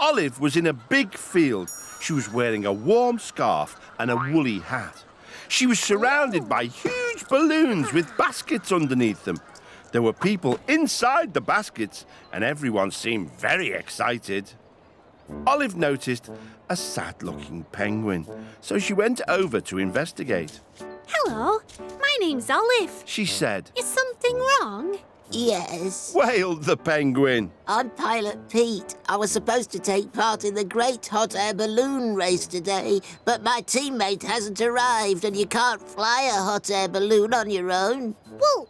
Olive was in a big field. She was wearing a warm scarf and a woolly hat. She was surrounded by huge balloons with baskets underneath them. There were people inside the baskets, and everyone seemed very excited. Olive noticed a sad-looking penguin, so she went over to investigate. Hello, my name's Olive. She said. Is something wrong? Yes. Wailed the penguin. I'm Pilot Pete. I was supposed to take part in the Great Hot Air Balloon Race today, but my teammate hasn't arrived and you can't fly a hot air balloon on your own. Well,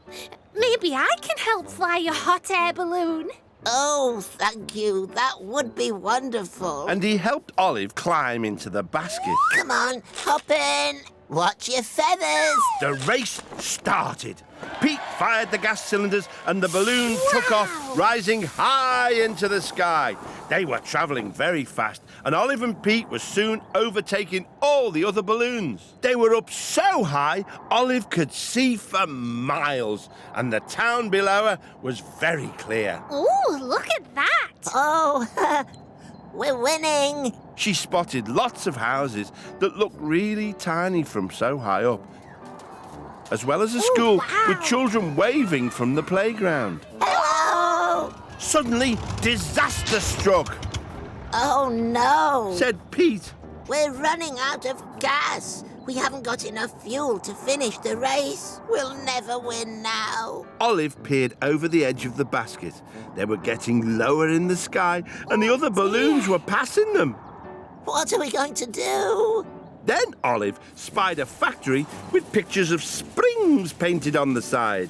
maybe I can help fly your hot air balloon. Oh, thank you. That would be wonderful. And he helped Olive climb into the basket. Come on, hop in. Watch your feathers. The race started. Pete fired the gas cylinders and the balloon took off, rising high into the sky. They were travelling very fast, and Olive and Pete were soon overtaking all the other balloons. They were up so high, Olive could see for miles, and the town below her was very clear. Oh, look at that! Oh, we're winning. She spotted lots of houses that looked really tiny from so high up, as well as a school with children waving from the playground. Hello! Suddenly, disaster struck, Oh, no. said Pete. We're running out of gas. We haven't got enough fuel to finish the race. We'll never win now. Olive peered over the edge of the basket. They were getting lower in the sky, and the other balloons were passing them. What are we going to do? Then Olive spied a factory with pictures of springs painted on the side.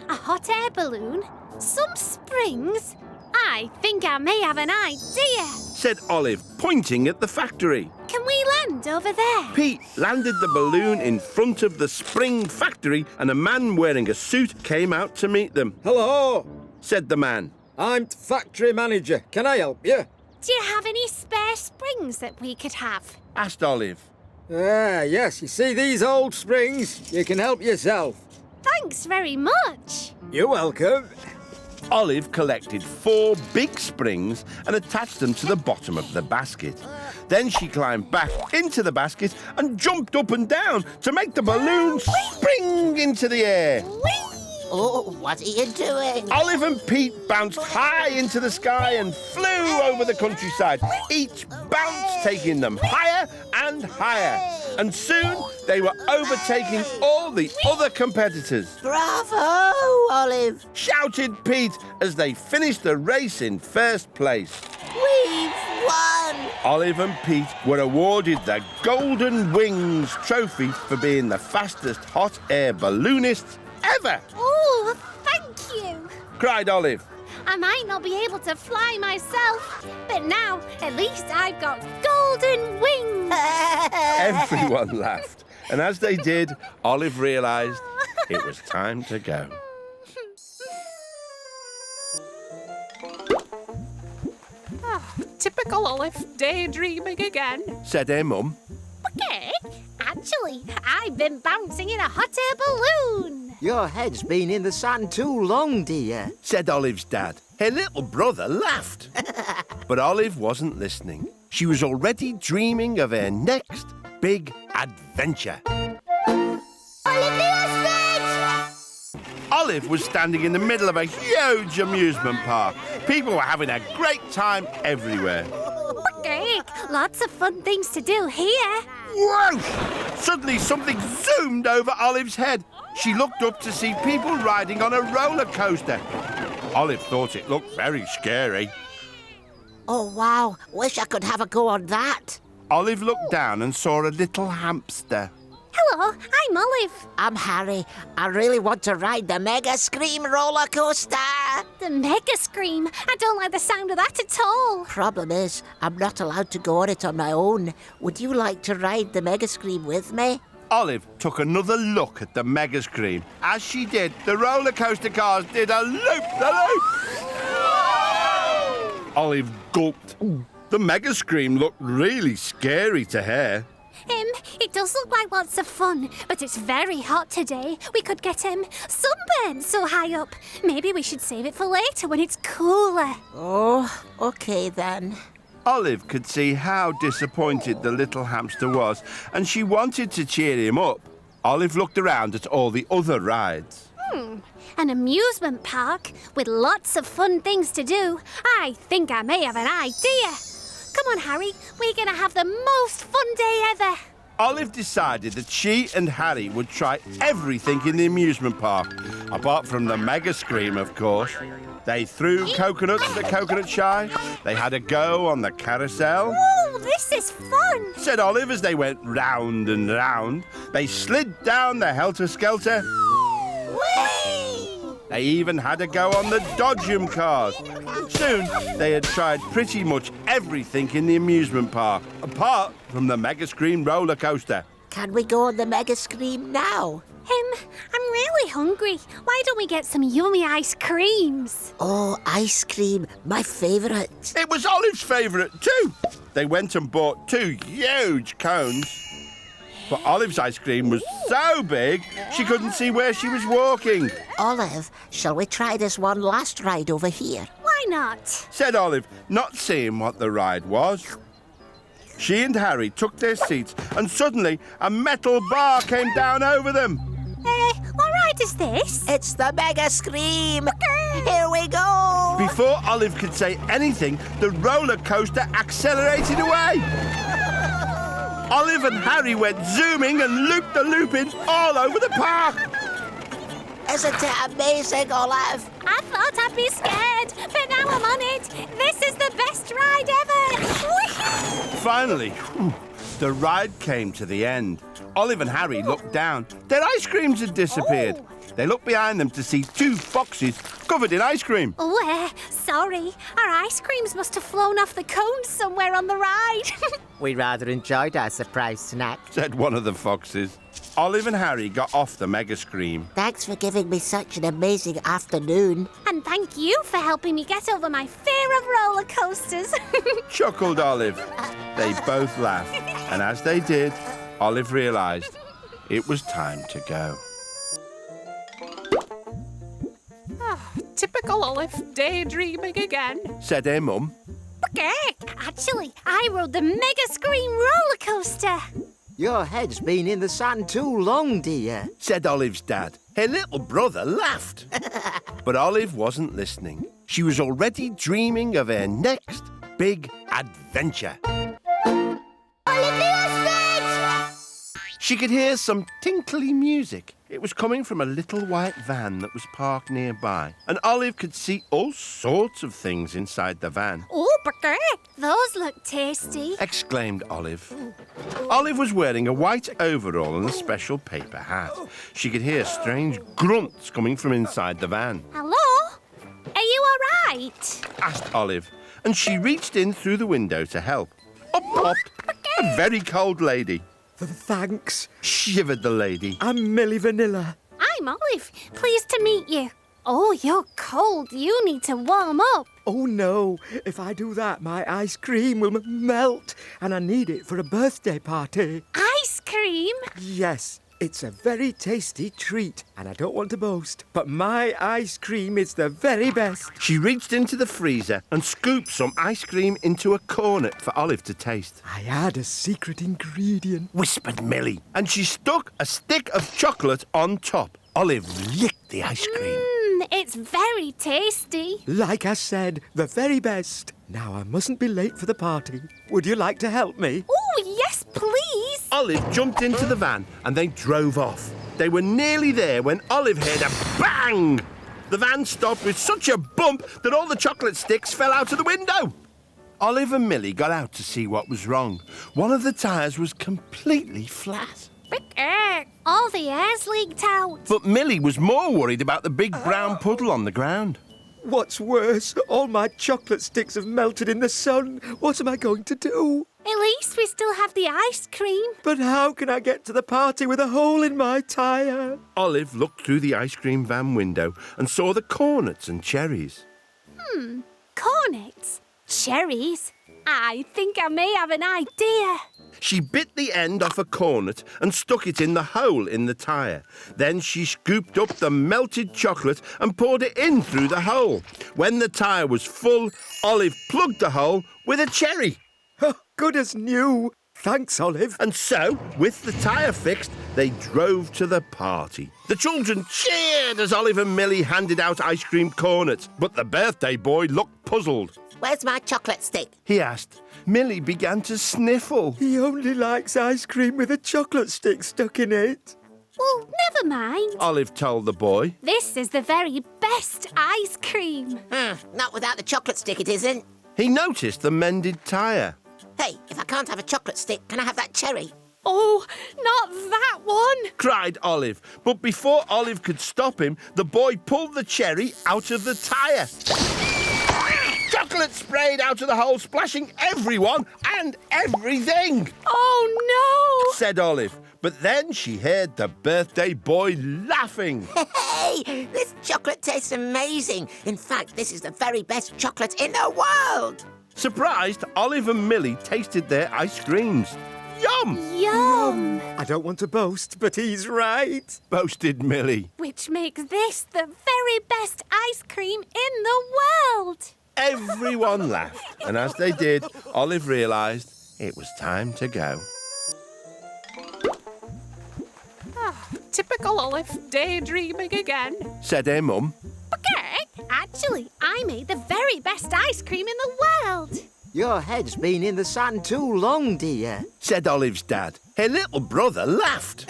A hot air balloon? Some springs? I think I may have an idea. Said Olive, pointing at the factory. Can we land over there? Pete landed the balloon in front of the spring factory, and a man wearing a suit came out to meet them. Hello, Said the man. I'm factory manager. Can I help you? Do you have any spare springs that we could have? Asked Olive. Yes, you see these old springs? You can help yourself. Thanks very much. You're welcome. Olive collected 4 big springs and attached them to the bottom of the basket. Then she climbed back into the basket and jumped up and down to make the balloon spring into the air. Oh, what are you doing? Olive and Pete bounced high into the sky and flew over the countryside, each bounce taking them higher and higher. And soon they were overtaking all the other competitors. Bravo, Olive. Shouted Pete as they finished the race in first place. We've won. Olive and Pete were awarded the Golden Wings trophy for being the fastest hot air balloonists ever. Oh, thank you. Cried Olive. I might not be able to fly myself, but now at least I've got golden wings. Everyone laughed. And as they did, Olive realised it was time to go. Typical Olive, daydreaming again. Said her mum. Okay, actually, I've been bouncing in a hot air balloon. Your head's been in the sand too long, dear. Said Olive's dad. Her little brother laughed. But Olive wasn't listening. She was already dreaming of her next big adventure. Olive the Ostrich! Olive was standing in the middle of a huge amusement park. People were having a great time everywhere. Okay, lots of fun things to do here. Whoa! Suddenly something zoomed over Olive's head. She looked up to see people riding on a roller coaster. Olive thought it looked very scary. Oh, wow. Wish I could have a go on that. Olive looked down and saw a little hamster. Hello, I'm Olive. I'm Harry. I really want to ride the Mega Scream roller coaster. The Mega Scream. I don't like the sound of that at all. Problem is, I'm not allowed to go on it on my own. Would you like to ride the Mega Scream with me? Olive took another look at the Mega Scream. As she did, the roller coaster cars did a loop-the-loop. Olive gulped. The Mega Scream looked really scary to her. It does look like lots of fun, but it's very hot today. We could get sunburned so high up. Maybe we should save it for later when it's cooler. Oh, okay then. Olive could see how disappointed the little hamster was, and she wanted to cheer him up. Olive looked around at all the other rides. An amusement park with lots of fun things to do. I think I may have an idea. Come on, Harry. We're going to have the most fun day ever. Olive decided that she and Harry would try everything in the amusement park, apart from the mega scream, of course. They threw coconuts at the coconut shy. They had a go on the carousel. Ooh, this is fun. Said Olive as they went round and round. They slid down the helter-skelter. Whee! They even had a go on the dodgem cars. Soon, they had tried pretty much everything in the amusement park, apart from the Mega Scream roller coaster. Can we go on the Mega Scream now? I'm really hungry. Why don't we get some yummy ice creams? Oh, ice cream, my favourite. It was Olive's favourite too. They went and bought 2 huge cones. But Olive's ice cream was so big, she couldn't see where she was walking. Olive, shall we try this one last ride over here? Why not? Said Olive, not seeing what the ride was. She and Harry took their seats, and suddenly a metal bar came down over them. What ride is this? It's the Mega Scream. Here we go. Before Olive could say anything, the roller coaster accelerated away. Olive and Harry went zooming and loop-the-looping all over the park. Isn't it amazing, Olive? I thought I'd be scared, but now I'm on it. This is the best ride ever. Finally, the ride came to the end. Olive and Harry looked down. Their ice creams had disappeared. They looked behind them to see 2 foxes covered in ice cream. Sorry. Our ice creams must have flown off the cones somewhere on the ride. We rather enjoyed our surprise snack. Said one of the foxes. Olive and Harry got off the Mega Scream. Thanks for giving me such an amazing afternoon. And thank you for helping me get over my fear of roller coasters. Chuckled Olive. They both laughed. And as they did, Olive realised it was time to go. Typical Olive, daydreaming again. Said her mum. Actually, I rode the Mega Scream roller coaster. Your head's been in the sand too long, dear. Said Olive's dad. Her little brother laughed. But Olive wasn't listening. She was already dreaming of her next big adventure. Olive the Ostrich! She could hear some tinkly music. It was coming from a little white van that was parked nearby. And Olive could see all sorts of things inside the van. Oh, those look tasty. Exclaimed Olive. Olive was wearing a white overall and a special paper hat. She could hear strange grunts coming from inside the van. Hello? Are you all right? Asked Olive, and she reached in through the window to help. Up popped a very cold lady. Thanks. Shivered the lady. I'm Millie Vanilla. I'm Olive. Pleased to meet you. Oh, you're cold. You need to warm up. Oh no, if I do that, my ice cream will melt, and I need it for a birthday party. Ice cream? Yes, it's a very tasty treat, and I don't want to boast, but my ice cream is the very best. She reached into the freezer and scooped some ice cream into a cornet for Olive to taste. I add a secret ingredient. Whispered Millie. And she stuck a stick of chocolate on top. Olive licked the ice cream. It's very tasty. Like I said, the very best. Now I mustn't be late for the party. Would you like to help me? Oh, yes, please. Olive jumped into the van and they drove off. They were nearly there when Olive heard a bang. The van stopped with such a bump that all the chocolate sticks fell out of the window. Olive and Millie got out to see what was wrong. One of the tyres was completely flat. All the air's leaked out. But Millie was more worried about the big brown puddle on the ground. What's worse, all my chocolate sticks have melted in the sun. What am I going to do? At least we still have the ice cream. But how can I get to the party with a hole in my tyre? Olive looked through the ice cream van window and saw the cornets and cherries. Cornets? Cherries? I think I may have an idea. She bit the end off a cornet and stuck it in the hole in the tyre. Then she scooped up the melted chocolate and poured it in through the hole. When the tyre was full, Olive plugged the hole with a cherry. Oh, good as new. Thanks, Olive. And so, with the tyre fixed, they drove to the party. The children cheered as Olive and Millie handed out ice cream cornets, but the birthday boy looked puzzled. Where's my chocolate stick? He asked. Millie began to sniffle. He only likes ice cream with a chocolate stick stuck in it. Well, never mind. Olive told the boy. This is the very best ice cream. Not without the chocolate stick, it isn't. He noticed the mended tyre. Hey, if I can't have a chocolate stick, can I have that cherry? Oh, not that one. Cried Olive. But before Olive could stop him, the boy pulled the cherry out of the tyre. Chocolate sprayed out of the hole, splashing everyone and everything. Oh, no. Said Olive. But then she heard the birthday boy laughing. Hey, this chocolate tastes amazing. In fact, this is the very best chocolate in the world. Surprised, Olive and Millie tasted their ice creams. Yum! Yum. I don't want to boast, but he's right. Boasted Millie. Which makes this the very best ice cream in the world. Everyone laughed, and as they did, Olive realised it was time to go. Typical Olive, daydreaming again. Said her mum. Okay, actually, I made the very best ice cream in the world. Your head's been in the sun too long, dear. Said Olive's dad. Her little brother laughed.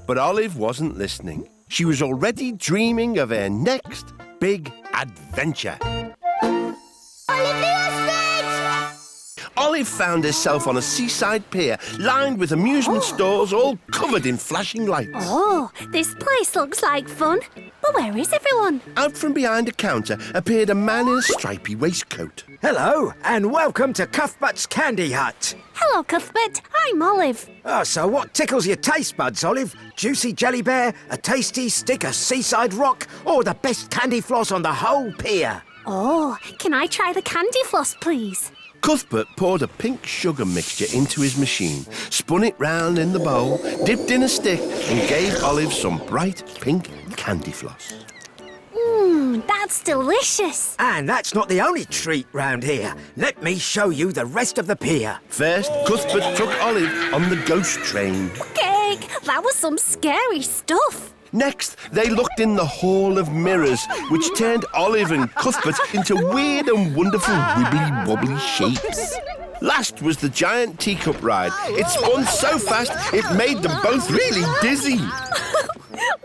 But Olive wasn't listening. She was already dreaming of her next big adventure. Olive found herself on a seaside pier lined with amusement stalls all covered in flashing lights. Oh, this place looks like fun. But where is everyone? Out from behind a counter appeared a man in a stripy waistcoat. Hello, and welcome to Cuthbert's Candy Hut. Hello, Cuthbert. I'm Olive. Oh, so what tickles your taste buds, Olive? Juicy jelly bear, a tasty stick of seaside rock, or the best candy floss on the whole pier? Oh, can I try the candy floss, please? Cuthbert poured a pink sugar mixture into his machine, spun it round in the bowl, dipped in a stick and gave Olive some bright pink candy floss. That's delicious. And that's not the only treat round here. Let me show you the rest of the pier. First, Cuthbert took Olive on the ghost train. Cake, that was some scary stuff. Next, they looked in the Hall of Mirrors, which turned Olive and Cuthbert into weird and wonderful wibbly-wobbly shapes. Last was the giant teacup ride. It spun so fast, it made them both really dizzy.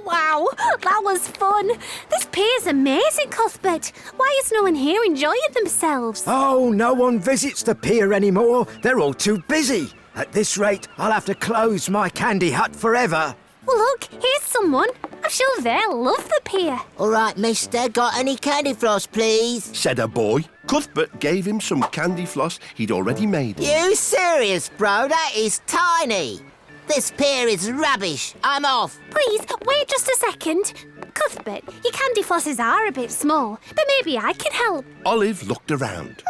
Wow, that was fun. This pier's amazing, Cuthbert. Why is no one here enjoying themselves? Oh, no one visits the pier anymore. They're all too busy. At this rate, I'll have to close my candy hut forever. Well, look, here's someone. I'm sure they'll love the pier. All right, mister, got any candy floss, please? Said a boy. Cuthbert gave him some candy floss he'd already made. You serious, bro? That is tiny. This pier is rubbish. I'm off. Please, wait just a second. Cuthbert, your candy flosses are a bit small, but maybe I can help. Olive looked around.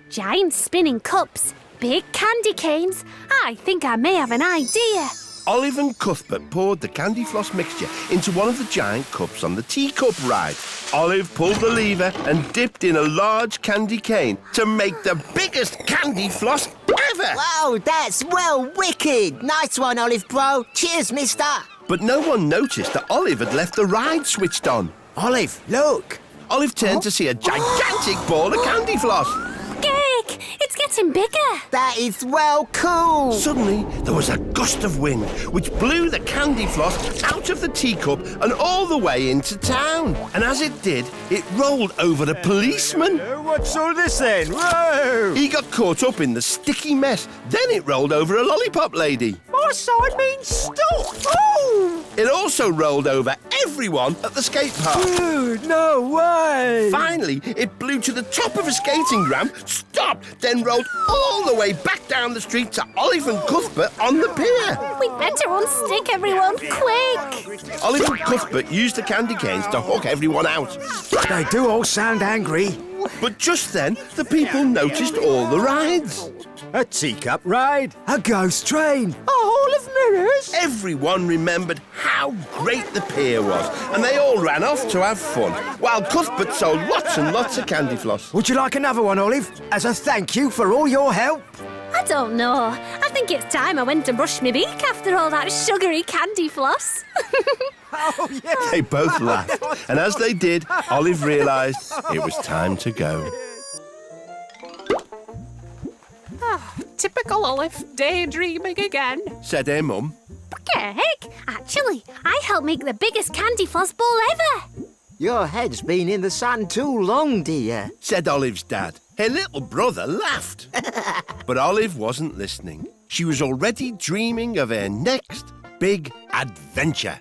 Giant spinning cups, big candy canes. I think I may have an idea. Olive and Cuthbert poured the candy floss mixture into one of the giant cups on the teacup ride. Olive pulled the lever and dipped in a large candy cane to make the biggest candy floss ever. Wow, that's well wicked. Nice one, Olive bro. Cheers, mister. But no one noticed that Olive had left the ride switched on. Olive, look. Olive turned to see a gigantic ball of candy floss. Cake, it's getting bigger. That is well cool. Suddenly, there was a gust of wind which blew the candy floss out of the teacup and all the way into town. And as it did, it rolled over a policeman. What's all this then? Whoa! He got caught up in the sticky mess. Then it rolled over a lollipop lady. My side means stop! Oh! It also rolled over everyone at the skate park. Dude, no way! Finally, it blew to the top of a skating ramp, stopped, then rolled all the way back down the street to Olive and Cuthbert on the pier. We'd better unstick everyone, quick. Olive and Cuthbert used the candy canes to hook everyone out. They do all sound angry. But just then, the people noticed all the rides. A teacup ride, a ghost train, a hall of mirrors. Everyone remembered how great the pier was, and they all ran off to have fun, while Cuthbert sold lots and lots of candy floss. Would you like another one, Olive, as a thank you for all your help? I don't know. I think it's time I went to brush my beak after all that sugary candy floss. Oh, yeah. They both laughed, and as they did, Olive realised it was time to go. Typical Olive, daydreaming again. Said her mum. Heck, actually, I helped make the biggest candy floss ball ever. Your head's been in the sun too long, dear. Said Olive's dad. Her little brother laughed. But Olive wasn't listening. She was already dreaming of her next big adventure.